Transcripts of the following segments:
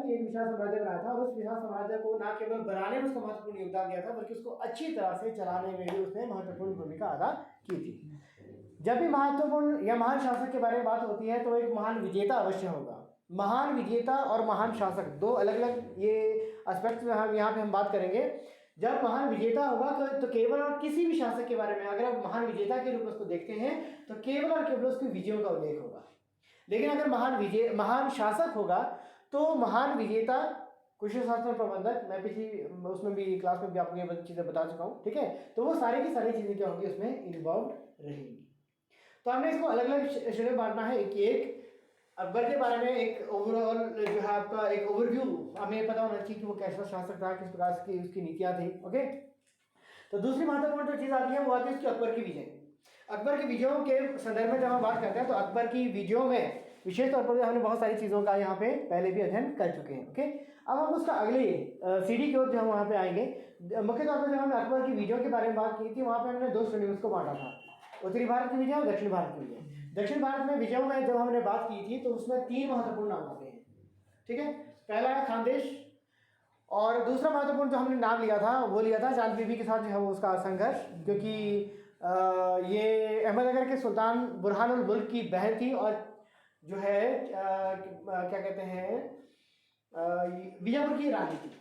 कि एक विशाल साम्राज्य बनाया था और उस विशाल साम्राज्य को न केवल बनाने में उसका महत्वपूर्ण योगदान दिया था बल्कि उसको अच्छी तरह से चलाने में भी उसने महत्वपूर्ण भूमिका अदा की थी। जब भी महत्वपूर्ण या महान शासक के बारे में बात होती है तो एक महान विजेता अवश्य होगा। महान विजेता और महान शासक दो अलग अलग ये एस्पेक्ट में हम यहाँ पे हम बात करेंगे। जब महान विजेता होगा तो केवल और किसी भी शासक के बारे में अगर आप महान विजेता के रूप में उसको देखते हैं तो केवल और केवल उसकी विजयों का उल्लेख होगा। लेकिन अगर महान शासक होगा तो महान विजेता, कुशल शासन प्रबंधक, मैं पिछली उसमें भी क्लास में भी आपको ये चीज़ें बता चुका हूँ, ठीक है। तो वो सारी की सारी चीज़ें क्या होंगी उसमें इन्वॉल्व रहेंगी। तो हमने इसको अलग अलग श्रेणी में बांटना है। एक अकबर के बारे में एक ओवरऑल जो है आपका एक ओवरव्यू हमें पता होना चाहिए कि वो कैसा शासक था, किस प्रकार की उसकी नीतियाँ थी, ओके। तो दूसरी महत्वपूर्ण जो चीज़ आती है वो आती है उसकी अकबर की विजय। अकबर की विजयों के संदर्भ में जब हम बात करते हैं तो अकबर की विजयों में विशेष तौर पर हमने बहुत सारी चीज़ों का यहाँ पे पहले भी अध्ययन कर चुके हैं, ओके। अब हम उसका अगले सीडी की ओर जो हम वहाँ पे आएंगे। मुख्य तौर पर जब हमने अकबर की विजयों के बारे में बात की थी वहाँ पे हमने दो श्रेणी में उसको बांटा था, उत्तरी भारत की विजय और दक्षिण भारत की विजय। दक्षिण भारत में विजयों में जब हमने बात की थी तो उसमें तीन महत्वपूर्ण नाम आते हैं, ठीक है। पहला है खानदेश और दूसरा महत्वपूर्ण जो हमने नाम लिया था वो लिया था चांद बीबी के साथ जो है वो उसका संघर्ष, क्योंकि ये अहमदनगर के सुल्तान बुरहानुल मुल्क की बहन थी और जो है क्या कहते हैं बीजापुर की रानी थी,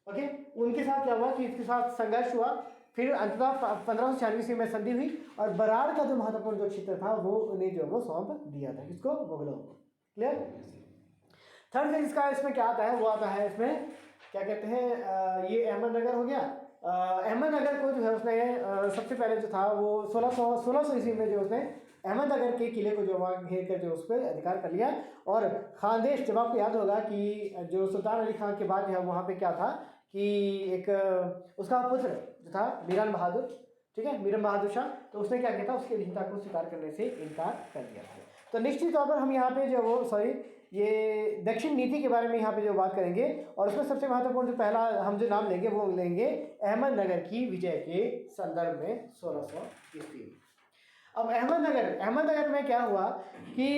ओके। उनके साथ क्या हुआ कि इसके साथ संघर्ष हुआ, फिर अंततः 1596 ईस्वी में संधि हुई और बराड़ का जो महत्वपूर्ण जो क्षेत्र था वो उन्हें जो वो सौंप दिया था, किसको, मुगलों को। क्लियर। थर्ड फेज इसका इसमें क्या आता है वो आता है इसमें क्या कहते हैं ये अहमदनगर हो गया। अहमदनगर को जो है उसने सबसे पहले जो था वो 1600 ईस्वी में जो उसने अहमदनगर के किले को जो वहाँ घेर कर जो उस पर अधिकार कर लिया। और खानदेश, जब आपको याद होगा कि जो सुल्तान अली खान के बाद जो है वहाँ पे क्या था कि एक उसका पुत्र जो था मीरान बहादुर, ठीक है, मीरान बहादुर शाह, तो उसने क्या किया था उसके अधीनता को स्वीकार करने से इनकार कर दिया था। तो निश्चित तौर पर हम यहाँ पे जो वो ये दक्षिण नीति के बारे में यहाँ पे जो बात करेंगे और उसमें सबसे महत्वपूर्ण जो पहला हम जो नाम लेंगे वो लेंगे अहमदनगर की विजय के संदर्भ में 1600 ईस्वी में। अब अहमदनगर में क्या हुआ कि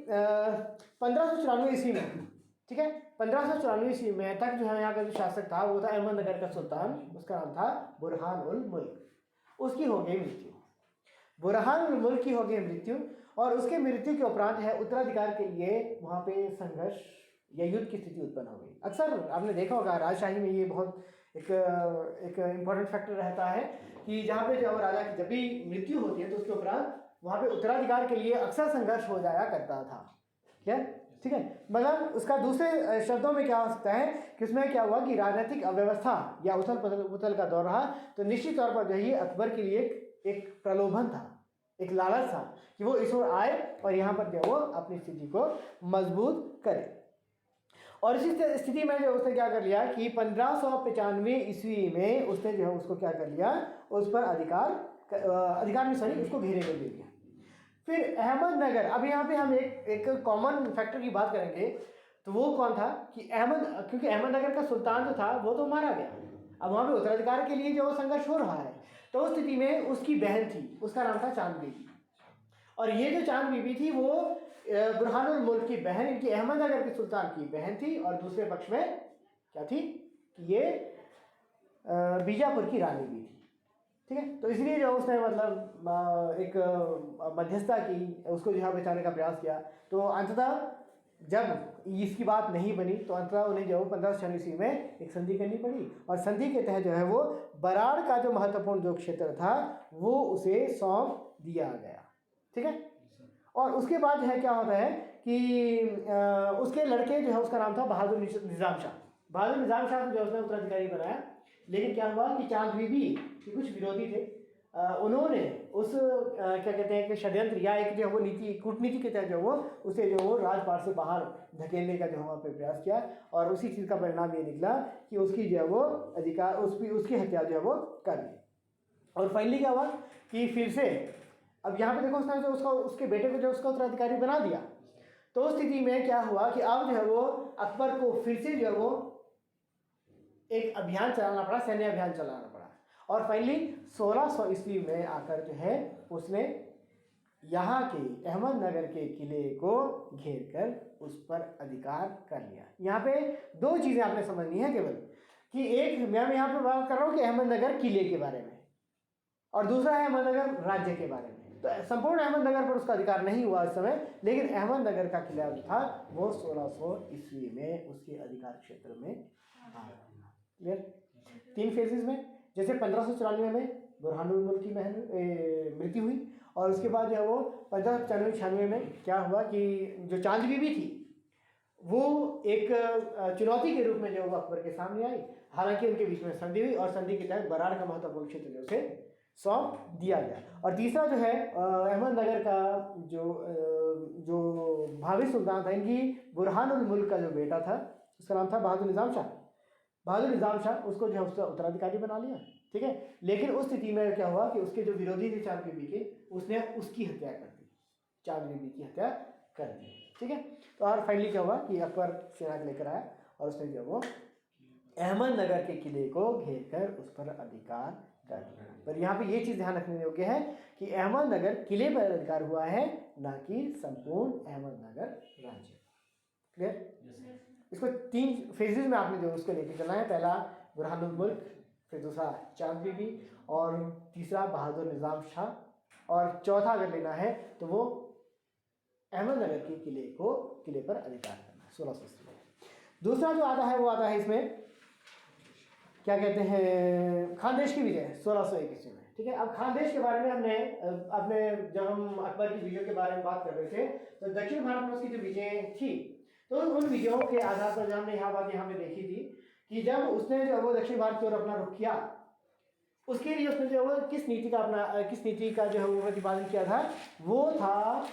1594 ईस्वी में, ठीक है, 1594 ईस्वी में तक जो है यहाँ का जो शासक था वो था अहमदनगर का सुल्तान, उसका नाम था बुरहानुल मुल्क। उसकी हो गई मृत्यु, बुरहानुल मुल्क की हो गई मृत्यु और उसके मृत्यु के उपरांत है उत्तराधिकार के लिए वहाँ पे संघर्ष या युद्ध की स्थिति उत्पन्न हो गई। अक्सर आपने देखा होगा राजशाही में ये बहुत एक इम्पॉर्टेंट फैक्टर रहता है कि जहाँ पे जो राजा की जब भी मृत्यु होती है तो उसके उपरांत वहाँ पे उत्तराधिकार के लिए अक्सर संघर्ष हो जाया करता था। क्या, ठीक है। मतलब उसका दूसरे शब्दों में क्या हो सकता है कि उसमें क्या हुआ कि राजनीतिक अव्यवस्था या उथल का दौर रहा तो निश्चित तौर पर जो ये अकबर के लिए एक प्रलोभन था, एक लालच था कि वो इस ओर आए और यहाँ पर जो वो अपनी स्थिति को मजबूत करे। और इसी स्थिति में जो उसने क्या कर लिया कि 1595 ईस्वी में उसने जो है उसको क्या कर लिया, उस पर अधिकार में सॉरी उसको घेरे में दे दिया। फिर अहमदनगर, अब यहाँ पे हम एक कॉमन फैक्टर की बात करेंगे तो वो कौन था कि क्योंकि अहमदनगर का सुल्तान जो था वो तो मारा गया, अब वहाँ पे उत्तराधिकार के लिए जो संघर्ष हो रहा है तो उस स्थिति में उसकी बहन थी, उसका नाम था चांद बीबी। और ये जो चांद बीबी थी वो बुरहानुल मुल्क की बहन, इनकी अहमदनगर के सुल्तान की बहन थी और दूसरे पक्ष में क्या थी कि ये बीजापुर की रानी भी थी, ठीक है। तो इसलिए जो उसने मतलब एक मध्यस्थता की, उसको यहाँ बचाने का प्रयास किया। तो अंततः जब इसकी बात नहीं बनी तो अंततः उन्हें जो 1596 ईस्वी में एक संधि करनी पड़ी और संधि के तहत जो है वो बराड़ का जो महत्वपूर्ण जो क्षेत्र था वो उसे सौंप दिया गया, ठीक है। और उसके बाद जो है क्या होता है कि उसके लड़के जो है उसका नाम था बहादुर निज़ाम शाह। बहादुर निज़ाम शाह को जो उसने उत्तराधिकारी बनाया, लेकिन क्या हुआ कि चांद बीबी के कुछ विरोधी थे, उन्होंने उस क्या कहते हैं कि षड्यंत्र या एक जो वो नीति कूटनीति के तहत जो वो उसे जो वो राजपाट से बाहर धकेलने का जो वहाँ पे प्रयास किया और उसी चीज़ का परिणाम ये निकला कि उसकी जो है वो अधिकार उसकी हत्या जो है वो कर दी। और फाइनली क्या हुआ कि फिर से अब यहाँ पे देखो उसने जो उसके बेटे को जो उसका उत्तराधिकारी बना दिया, तो उस स्थिति में क्या हुआ कि अब जो है वो अकबर को फिर से जो है वो एक अभियान चलाना पड़ा, सैन्य अभियान चलाना पड़ा। और फाइनली 1600 ईस्वी में आकर जो है उसने यहाँ के अहमदनगर के किले को घेर कर उस पर अधिकार कर लिया। यहाँ पे दो चीज़ें आपने समझनी है केवल, कि एक मैं यहाँ पे बात कर रहा हूँ कि अहमदनगर किले के बारे में, और दूसरा है अहमदनगर राज्य के बारे में। तो संपूर्ण अहमदनगर पर उसका अधिकार नहीं हुआ इस समय, लेकिन अहमदनगर का किला जो था वो 1600 ईस्वी में उसके अधिकार क्षेत्र में आ गया। क्लियर? 3 फेजेस में, जैसे 1594 में बुरहानुल मुल्क की मृत्यु हुई, और उसके बाद जो है वो 1595 में क्या हुआ कि जो चांद बीबी थी वो एक चुनौती के रूप में जो वो अकबर के सामने आई। हालांकि उनके बीच में संधि हुई, और संधि के तहत बराड़ का महत्वपूर्ण क्षेत्र जो उसे सौंप दिया गया। और तीसरा जो है अहमदनगर का जो भावी सुल्तान था, इनकी बुरहानुल मुल्क का जो बेटा था उसका नाम था बहादुर निज़ाम शाह। बहादुर निज़ाम शाह उसको जो है उसका उत्तराधिकारी बना लिया, ठीक है। लेकिन उस स्थिति में क्या हुआ कि उसके जो विरोधी थे चांद बीबी के, उसने उसकी हत्या कर दी, चांद बीबी की हत्या कर दी, ठीक है। तो और फाइनली क्या हुआ कि अकबर सेना लेकर आया और उसने जो वो अहमदनगर के किले को घेर कर उस पर अधिकार कर लिया। पर यहाँ पे ये चीज़ ध्यान रखने योग्य है कि अहमदनगर किले पर अधिकार हुआ है, ना कि संपूर्ण अहमदनगर राज्य। क्लियर? इसको 3 फेजेस में आपने जो उसको लेके चलना है। पहला बुरहानुल मुल्क, फिर दूसरा चांद बीबी, और तीसरा बहादुर निज़ाम शाह, और चौथा अगर लेना है तो वो अहमदनगर के किले पर अधिकार करना, 1600 में। दूसरा जो आता है वो आता है इसमें क्या कहते हैं, खानदेश की विजय 1601 ईस्वी में, ठीक है। अब खानदेश के बारे में हमने अपने जब हम अकबर की विजयों के बारे में बात कर रहे थे तो दक्षिण भारत में उसकी जो विजय थी, तो उन विजयों के आधार पर हमने यहाँ पे देखी थी कि जब उसने जो वो दक्षिण भारत की ओर अपना रुख किया, उसके लिए उसने जो वो किस नीति का जो है वो प्रतिपादन किया था, वो था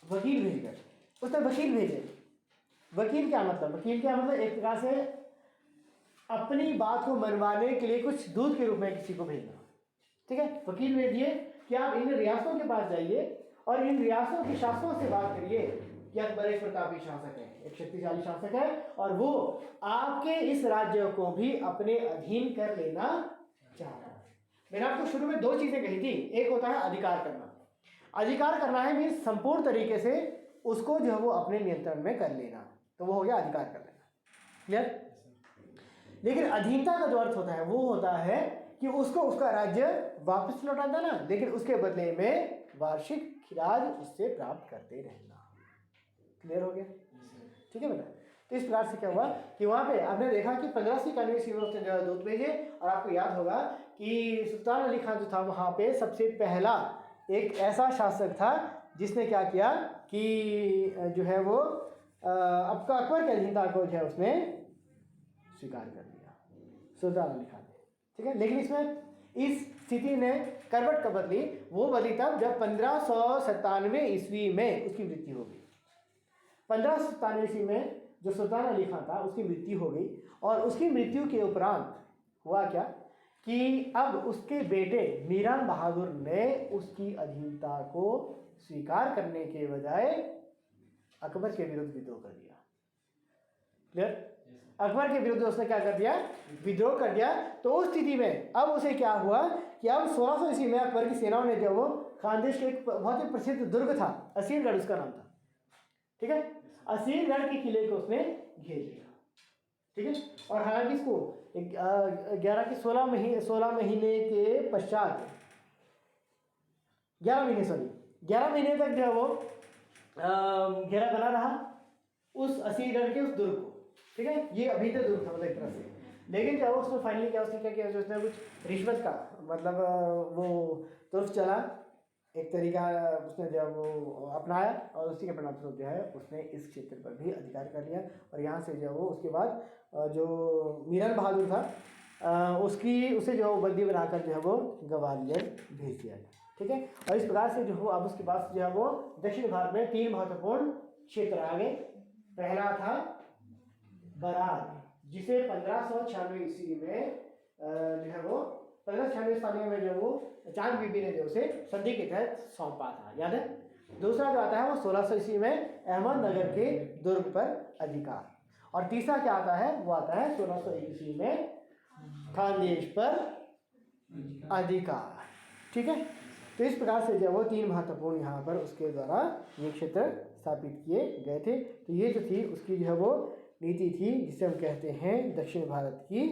वकील भेजकर। उसने वकील भेजे। वकील क्या मतलब एक प्रकार से अपनी बात को मनवाने के लिए कुछ दूत के रूप में किसी को भेजना, ठीक है। वकील भेजिए कि आप इन रियासतों के पास जाइए और इन रियासतों के शासकों से बात करिए कि अकबर एक प्रतापी शासक है, एक शक्तिशाली शासक है, और वो आपके इस राज्य को भी अपने अधीन कर लेना चाहता है। मैंने आपको शुरू में 2 चीजें कही थी, एक होता है अधिकार करना। अधिकार करना है मीन्स संपूर्ण तरीके से उसको जो है वो अपने नियंत्रण में कर लेना, तो वो हो गया अधिकार कर लेना। क्लियर? लेकिन अधीनता का जो अर्थ होता है वो होता है कि उसको उसका राज्य वापस लौटा देना, लेकिन उसके बदले में वार्षिक खिराज उससे प्राप्त करते रहना। क्लियर हो गया? ठीक है बेटा। तो इस प्रकार से क्या हुआ कि वहां पे आपने देखा कि 1591 ईस्वी में उसने जो दूत भेजे, और आपको याद होगा कि सुल्तान अली खान जो था वहां पे सबसे पहला एक ऐसा शासक था जिसने क्या किया कि जो है वो आपका अकबर के अधीनता को जो है उसने स्वीकार कर लिया, सुल्तान अली खान ने, ठीक है। लेकिन इसमें इस स्थिति ने करवट कब बदली, वो बदली तब जब 1597 ईस्वी में उसकी मृत्यु हो गई। 1597 ईस्वी में जो सुल्तान अली खान था उसकी मृत्यु हो गई, और उसकी मृत्यु के उपरांत हुआ क्या कि अब उसके बेटे मीरान बहादुर ने उसकी अधीनता को स्वीकार करने के बजाय अकबर के विरुद्ध विद्रोह कर दिया। क्लियर? अकबर के विरुद्ध उसने क्या कर दिया, विद्रोह कर दिया। तो उस स्थिति में अब उसे क्या हुआ कि अब 1600 ईस्वी में अकबर की सेनाओं ने जो वो खानदेश के एक बहुत ही प्रसिद्ध दुर्ग था, असीरगढ़ उसका नाम था, ठीक है। असीरगढ़ के किले को उसने घेर लिया, ठीक है। और हालांकि इसको 16 महीने के पश्चात 11 महीने तक जो है वो घेरा बना रहा उस असीरगढ़ के उस दुर्ग को, ठीक है। ये अभी तक दुर्ग था मतलब एक तरह से। लेकिन क्या हुआ उसने फाइनली उसने क्या किया, उसने कुछ रिश्वत का मतलब वो तुर्फ चला एक तरीका उसने जो वो अपनाया, और उसी के परिणामस्वरूप जो है उसने इस क्षेत्र पर भी अधिकार कर लिया। और यहाँ से जो वो उसके बाद जो मीरान बहादुर था उसे जो बंदी बनाकर जो है वो ग्वालियर भेज दिया गया, ठीक है। और इस प्रकार से जो हो अब उसके पास जो है वो दक्षिण भारत में 3 महत्वपूर्ण क्षेत्र आ गए। पहला था बरार, जिसे 1596 ईस्वी में जो है वो 1596 में जो वो चांद बीबी ने जो उसे संधि के तहत सौंपा था, याद है। दूसरा जो आता है वो 1600 ईस्वी में अहमदनगर के दुर्ग पर अधिकार, और तीसरा क्या आता है वो आता है 1601 ईस्वी में खानदेश पर अधिकार, ठीक है। तो इस प्रकार से जो वो 3 महत्वपूर्ण यहाँ पर उसके द्वारा ये क्षेत्र स्थापित किए गए थे। तो ये जो थी उसकी जो है वो नीति थी जिसे हम कहते हैं दक्षिण भारत की